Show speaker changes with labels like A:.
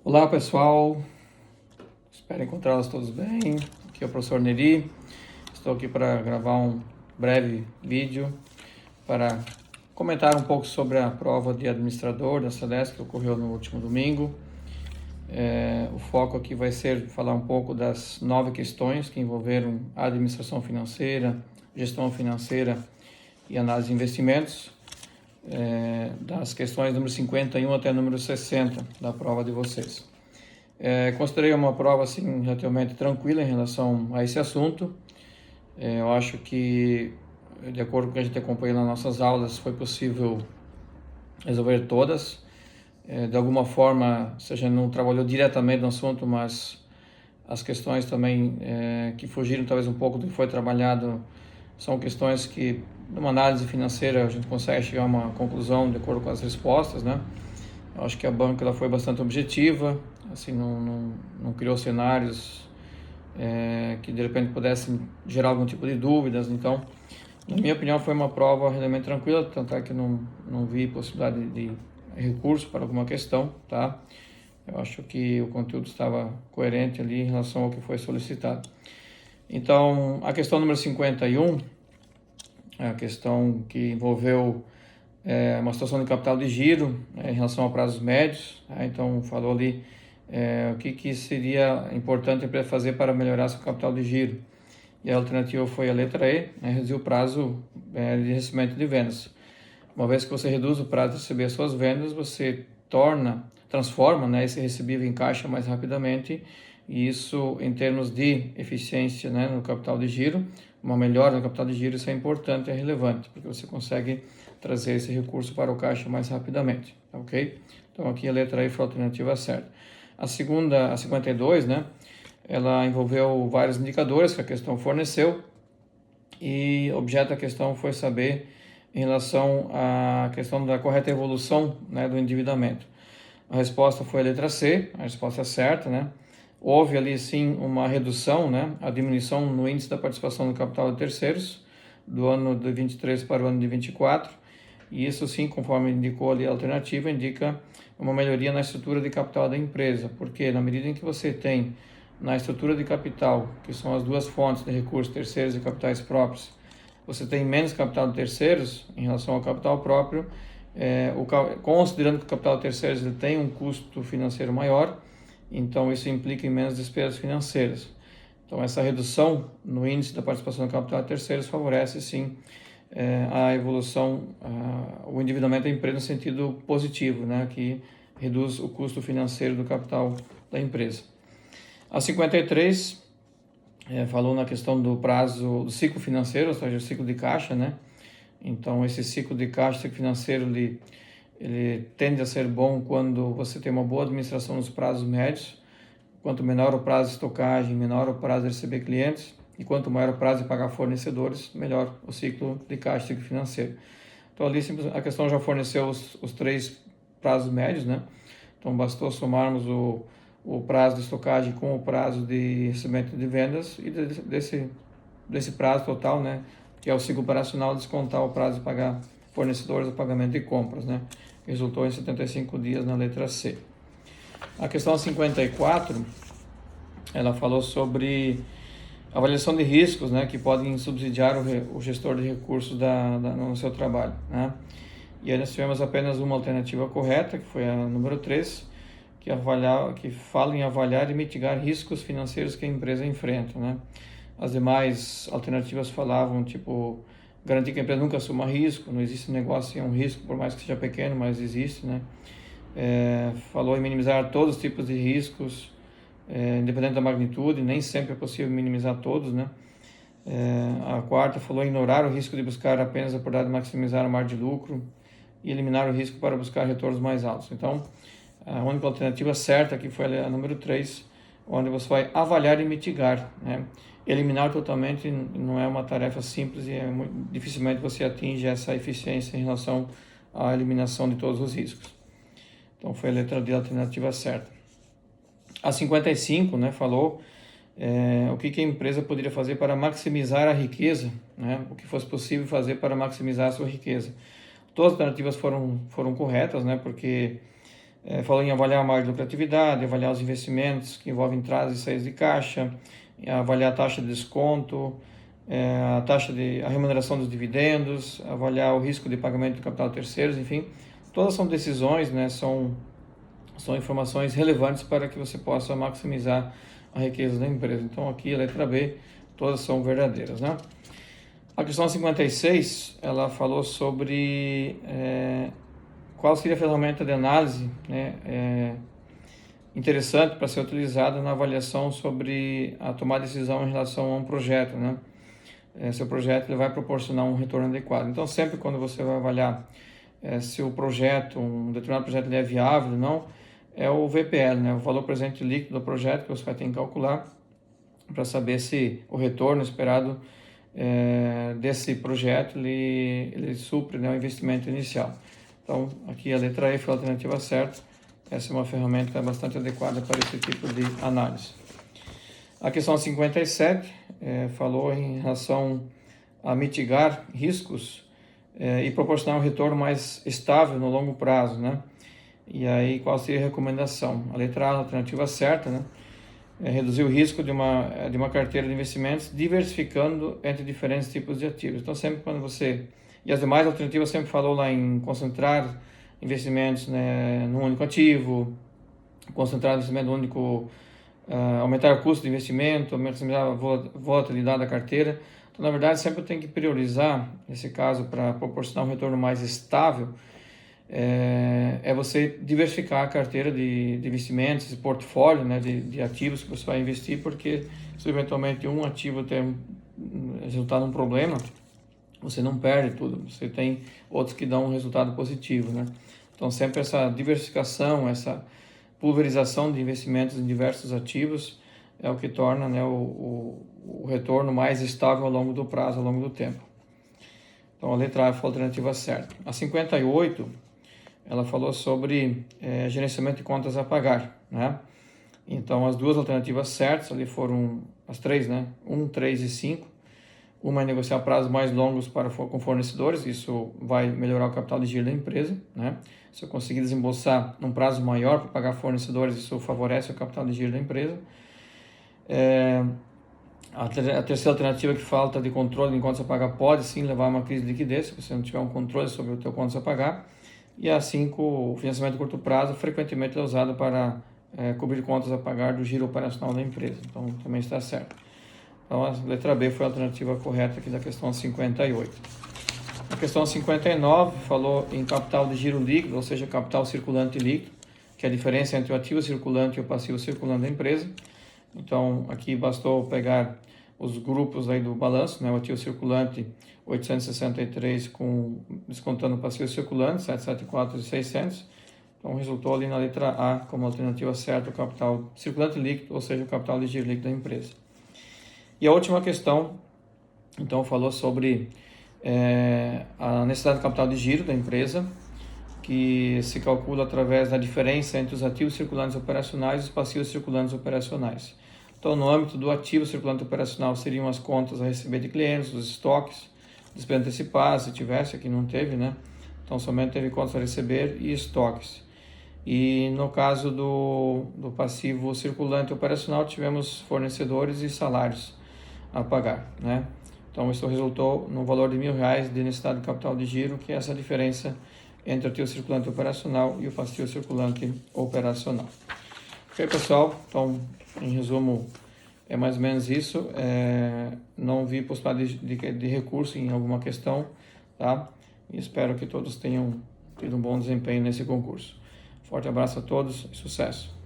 A: Olá pessoal, espero encontrá-los todos bem. Aqui é o professor Neri. Estou aqui para gravar um breve vídeo para comentar um pouco sobre a prova de administrador da SEDESC que ocorreu no último domingo. O foco aqui vai ser falar um pouco das 9 questões que envolveram a administração financeira, gestão financeira e análise de investimentos, das questões número 51 até número 60 da prova de vocês. Considerei uma prova assim, relativamente tranquila em relação a esse assunto. Eu acho que, de acordo com o que a gente acompanhou nas nossas aulas, foi possível resolver todas. De alguma forma, se a gente não trabalhou diretamente no assunto, mas as questões também que fugiram talvez um pouco do que foi trabalhado são questões que, numa análise financeira, a gente consegue chegar a uma conclusão de acordo com as respostas, né? Eu acho que a banca ela foi bastante objetiva, assim, não criou cenários que de repente pudessem gerar algum tipo de dúvidas. Então, na minha opinião, foi uma prova realmente tranquila, tanto é que não vi possibilidade de recurso para alguma questão, tá? Eu acho que o conteúdo estava coerente ali em relação ao que foi solicitado. Então, a questão número 51, a questão que envolveu uma situação de capital de giro em relação a prazos médios. Então, falou ali o que seria importante a empresa fazer para melhorar seu capital de giro. E a alternativa foi a letra E, reduzir o prazo de recebimento de vendas. Uma vez que você reduz o prazo de receber as suas vendas, você transforma esse recebível em caixa mais rapidamente, e isso, em termos de eficiência no capital de giro, uma melhora no capital de giro, isso é importante, é relevante, porque você consegue trazer esse recurso para o caixa mais rapidamente, ok? Então aqui a letra E foi a alternativa certa. A segunda, a 52, ela envolveu vários indicadores que a questão forneceu, e o objeto da questão foi saber em relação à questão da correta evolução do endividamento. A resposta foi a letra C, a resposta certa, Houve ali sim uma redução, a diminuição no índice da participação no capital de terceiros do ano de 23 para o ano de 24, e isso sim, conforme indicou ali a alternativa, indica uma melhoria na estrutura de capital da empresa, porque na medida em que você tem na estrutura de capital, que são as duas fontes de recursos, terceiros e capitais próprios, você tem menos capital de terceiros em relação ao capital próprio, considerando que o capital de terceiros ele tem um custo financeiro maior, então isso implica em menos despesas financeiras. Então essa redução no índice da participação no capital de terceiros favorece sim a evolução, o endividamento da empresa no sentido positivo, que reduz o custo financeiro do capital da empresa. A 53 falou na questão do prazo do ciclo financeiro, ou seja, o ciclo de caixa, Então esse ciclo de caixa, ciclo financeiro, ele tende a ser bom quando você tem uma boa administração nos prazos médios. Quanto menor o prazo de estocagem, menor o prazo de receber clientes, e quanto maior o prazo de pagar fornecedores, melhor o ciclo de caixa, ciclo financeiro. Então ali a questão já forneceu os 3 prazos médios, Então bastou somarmos o prazo de estocagem com o prazo de recebimento de vendas, e desse prazo total, que é o ciclo operacional, descontar o prazo de pagar fornecedores, o pagamento de compras, Resultou em 75 dias na letra C. A questão 54, ela falou sobre avaliação de riscos, que podem subsidiar o gestor de recursos no seu trabalho, E aí nós tivemos apenas uma alternativa correta, que foi a número 3, que fala em avaliar e mitigar riscos financeiros que a empresa enfrenta, As demais alternativas falavam, tipo, garantir que a empresa nunca assuma risco, não existe negócio sem um risco, por mais que seja pequeno, mas existe, Falou em minimizar todos os tipos de riscos, independente da magnitude, nem sempre é possível minimizar todos, A quarta falou em ignorar o risco de buscar apenas a oportunidade de maximizar a margem de lucro e eliminar o risco para buscar retornos mais altos. Então, a única alternativa certa aqui foi a número 3, onde você vai avaliar e mitigar, Eliminar totalmente não é uma tarefa simples, e dificilmente você atinge essa eficiência em relação à eliminação de todos os riscos. Então foi a letra D, a alternativa certa. A 55, falou o que a empresa poderia fazer para maximizar a riqueza, o que fosse possível fazer para maximizar a sua riqueza. Todas as alternativas foram corretas, porque Falou em avaliar a margem de lucratividade, avaliar os investimentos que envolvem entradas e saídas de caixa, avaliar a taxa de desconto, a remuneração dos dividendos, avaliar o risco de pagamento de capital de terceiros, enfim, todas são decisões, né, são informações relevantes para que você possa maximizar a riqueza da empresa. Então aqui a letra B, todas são verdadeiras, né? A questão 56, ela falou sobre qual seria a ferramenta de análise, né, interessante para ser utilizada na avaliação sobre a tomar decisão em relação a um projeto, né? Seu projeto ele vai proporcionar um retorno adequado. Então, sempre quando você vai avaliar se o projeto, um determinado projeto ele é viável ou não, é o VPL, né? O valor presente líquido do projeto que você vai ter que calcular para saber se o retorno esperado desse projeto ele supre, né, o investimento inicial. Então, aqui a letra E foi a alternativa certa. Essa é uma ferramenta bastante adequada para esse tipo de análise. A questão 57 falou em relação a mitigar riscos e proporcionar um retorno mais estável no longo prazo, né? E aí, qual seria a recomendação? A letra A, a alternativa certa, né? Reduzir o risco de uma carteira de investimentos, diversificando entre diferentes tipos de ativos. Então, sempre quando você... E as demais alternativas sempre falou lá em concentrar investimentos, né, num único ativo, concentrar investimento no único... aumentar o custo de investimento, maximizar a volatilidade da carteira. Então, na verdade, sempre tem que priorizar, nesse caso, para proporcionar um retorno mais estável, você diversificar a carteira de investimentos, esse portfólio, né, de ativos que você vai investir, porque se eventualmente um ativo resultar num problema, você não perde tudo, você tem outros que dão um resultado positivo, né? Então, sempre essa diversificação, essa pulverização de investimentos em diversos ativos é o que torna, né, o retorno mais estável ao longo do prazo, ao longo do tempo. Então, a letra A foi a alternativa certa. A 58, ela falou sobre gerenciamento de contas a pagar, né? Então, as duas alternativas certas ali foram as três, né? 1, 3 e 5. Uma é negociar prazos mais longos com fornecedores, isso vai melhorar o capital de giro da empresa, né? Se eu conseguir desembolsar num prazo maior para pagar fornecedores, isso favorece o capital de giro da empresa. A terceira alternativa que falta de controle em contas a pagar pode sim levar a uma crise de liquidez, se você não tiver um controle sobre o teu contas a pagar. E a 5, o financiamento de curto prazo, frequentemente é usado para cobrir contas a pagar do giro operacional da empresa, então também está certo. Então, a letra B foi a alternativa correta aqui da questão 58. A questão 59 falou em capital de giro líquido, ou seja, capital circulante líquido, que é a diferença entre o ativo circulante e o passivo circulante da empresa. Então, aqui bastou pegar os grupos aí do balanço, né? O ativo circulante 863 descontando o passivo circulante 774 e 600. Então, resultou ali na letra A como alternativa certa o capital circulante líquido, ou seja, o capital de giro líquido da empresa. E a última questão, então, falou sobre a necessidade de capital de giro da empresa, que se calcula através da diferença entre os ativos circulantes operacionais e os passivos circulantes operacionais. Então, no âmbito do ativo circulante operacional, seriam as contas a receber de clientes, os estoques, despesas antecipadas, se tivesse, aqui não teve, né? Então, somente teve contas a receber e estoques. E no caso do passivo circulante operacional, tivemos fornecedores e salários a pagar, né? Então, isso resultou no valor de R$1.000 de necessidade de capital de giro, que é essa diferença entre o ativo circulante operacional e o passivo circulante operacional. Ok, pessoal? Então, em resumo, é mais ou menos isso. Não vi possibilidade de recurso em alguma questão, tá? E espero que todos tenham tido um bom desempenho nesse concurso. Forte abraço a todos e sucesso!